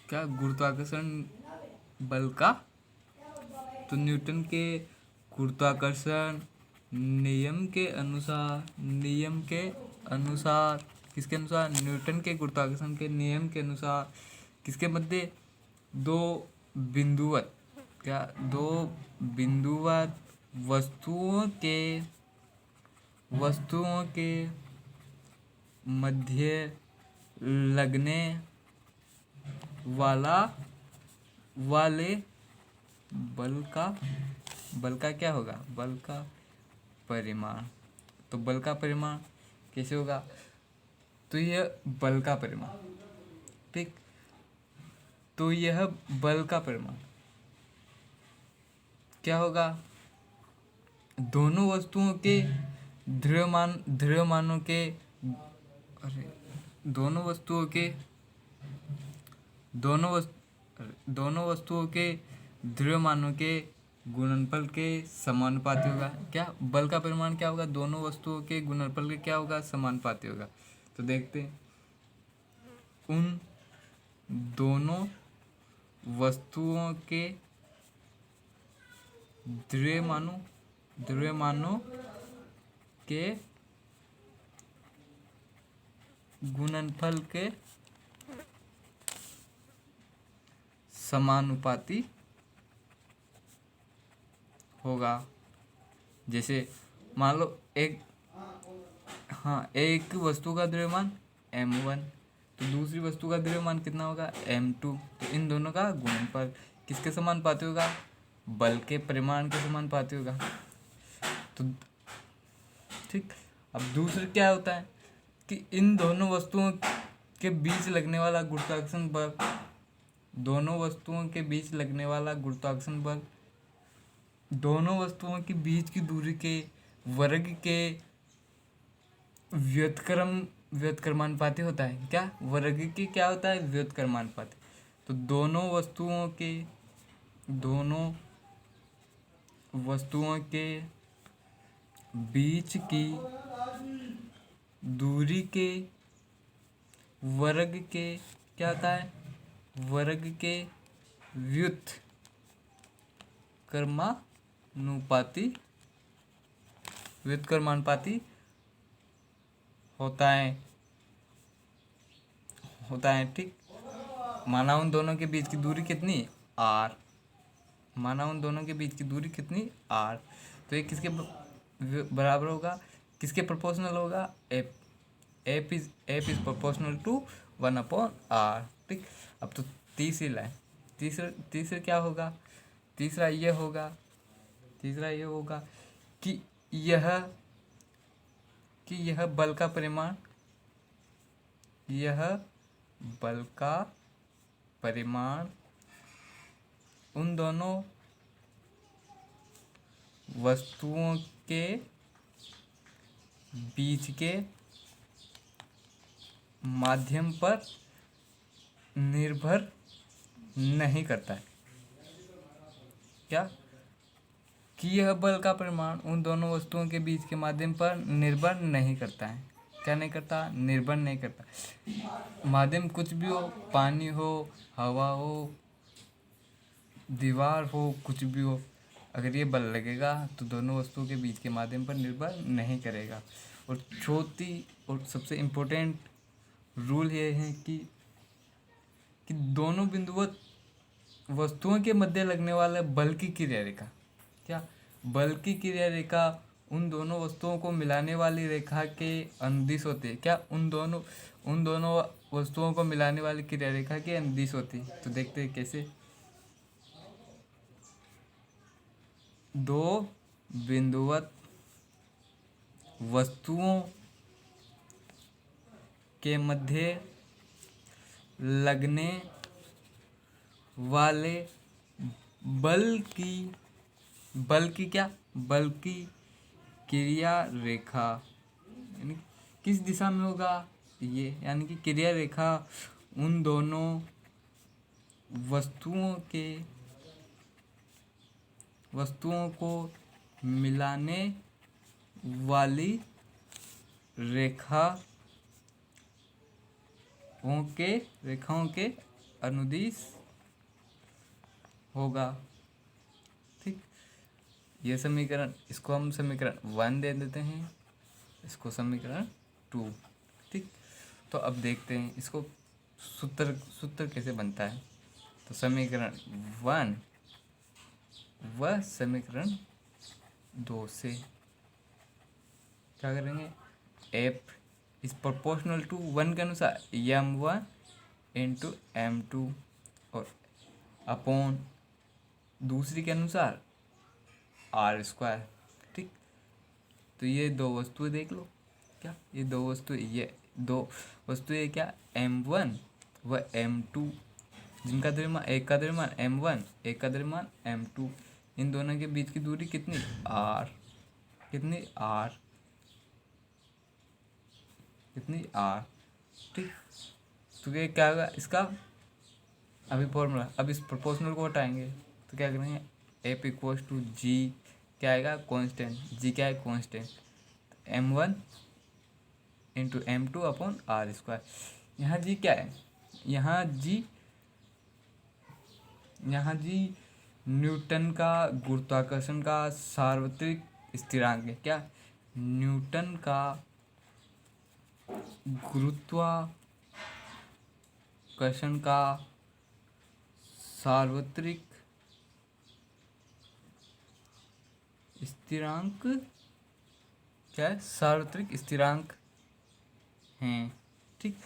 क्या गुरुत्वाकर्षण बल का। तो न्यूटन के गुरुत्वाकर्षण नियम के अनुसार किसके अनुसार, न्यूटन के गुरुत्वाकर्षण के नियम के अनुसार किसके मध्य, दो बिंदुवत दो बिंदुवत वस्तुओं के मध्य लगने वाले बल का क्या होगा, बल का परिमाण। तो बल का परिमाण कैसे होगा, तो यह बल का परिमाण, ठीक। तो यह बल का परिमाण क्या होगा, दोनों वस्तुओं के द्रव्यमानों के दोनों वस्तुओं के द्रव्यमानों के गुणनफल के समानुपाती होगा। क्या बल का परिमाण क्या होगा, दोनों वस्तुओं के गुणनफल के क्या होगा, समानुपाती होगा। तो देखते हैं, उन दोनों वस्तुओं के द्रव्यमानों के गुणनफल के समानुपाती होगा। जैसे मान लो एक वस्तु का द्रव्यमान m1, तो दूसरी वस्तु का द्रव्यमान कितना होगा, m2। तो इन दोनों का गुणनफल किसके समानुपाती होगा, बल के परिमाण के समानुपाती होगा। तो ठीक, अब दूसरा क्या होता है कि इन दोनों वस्तुओं के बीच लगने वाला गुरुत्वाकर्षण बल, दोनों वस्तुओं के बीच लगने वाला गुरुत्वाकर्षण बल दोनों वस्तुओं के बीच की दूरी के वर्ग के व्युत्क्रमानुपाती होता है। क्या वर्ग की क्या होता है, व्युत्क्रमानुपाती। तो दोनों वस्तुओं के बीच की दूरी के वर्ग के क्या होता है, वर्ग के व्युत्क्रमानुपाती होता है, ठीक। माना उन दोनों के बीच की दूरी कितनी, r। तो ये किसके बराबर होगा, किसके प्रोपोर्शनल होगा, f is proportional to 1/r, ठीक। अब तो तीसरी लाइन, तीसरा क्या होगा, तीसरा ये होगा कि यह बल का परिमाण उन दोनों वस्तुओं के बीच के माध्यम पर निर्भर नहीं करता है। क्या कि यह बल का परिमाण उन दोनों वस्तुओं के बीच के माध्यम पर निर्भर नहीं करता है। क्या नहीं करता, निर्भर नहीं करता। माध्यम कुछ भी हो, पानी हो, हवा हो, दीवार हो, कुछ भी हो, अगर ये बल लगेगा तो दोनों वस्तुओं के बीच के माध्यम पर निर्भर नहीं करेगा। और चौथी और सबसे इम्पोर्टेंट रूल ये है कि दोनों बिंदुवत वस्तुओं के मध्य लगने वाला बल की क्रिया रेखा, क्या बल की क्रिया रेखा उन दोनों वस्तुओं को मिलाने वाली रेखा के अनुदिश होती है। क्या उन दोनों वस्तुओं को मिलाने वाली क्रिया रेखा के अनुदिश होती है। तो देखते हैं कैसे, दो बिंदुवत वस्तुओं के मध्य लगने वाले बल की क्रिया रेखा यानी किस दिशा में होगा ये, यानी कि क्रिया रेखा उन दोनों वस्तुओं को मिलाने वाली रेखाओं के अनुदिश होगा। ठीक, ये समीकरण, इसको हम समीकरण 1 दे देते हैं, इसको समीकरण 2। ठीक, तो अब देखते हैं इसको सूत्र सूत्र कैसे बनता है। तो समीकरण 1 व समीकरण 2 से क्या करेंगे, एफ इज प्रोपोर्शनल टू 1 के अनुसार m1 इंटू m2 और अपॉन दूसरी के अनुसार r²। ठीक, तो ये दो वस्तुएं देख लो, क्या ये दो वस्तुएं, ये दो वस्तुएं क्या, m1 व m2, जिनका द्रव्यमान, एक का द्रव्यमान m1, एक का द्रव्यमान m2, इन दोनों के बीच की दूरी कितनी, r, कितनी r, कितनी r। ठीक, तो ये क्या होगा इसका अभी फॉर्मूला, अब इस प्रोपोर्शनल को हटाएंगे तो क्या करेंगे, एफ इक्वल्स टू जी, क्या आएगा कांस्टेंट, जी क्या है constant, m1 into m2 upon r²। यहाँ जी क्या है, यहाँ जी न्यूटन का गुरुत्वाकर्षण का सार्वत्रिक स्थिरांक है। क्या, न्यूटन का गुरुत्वाकर्षण का सार्वत्रिक स्थिरांक, क्या है, सार्वत्रिक स्थिरांक हैं। ठीक,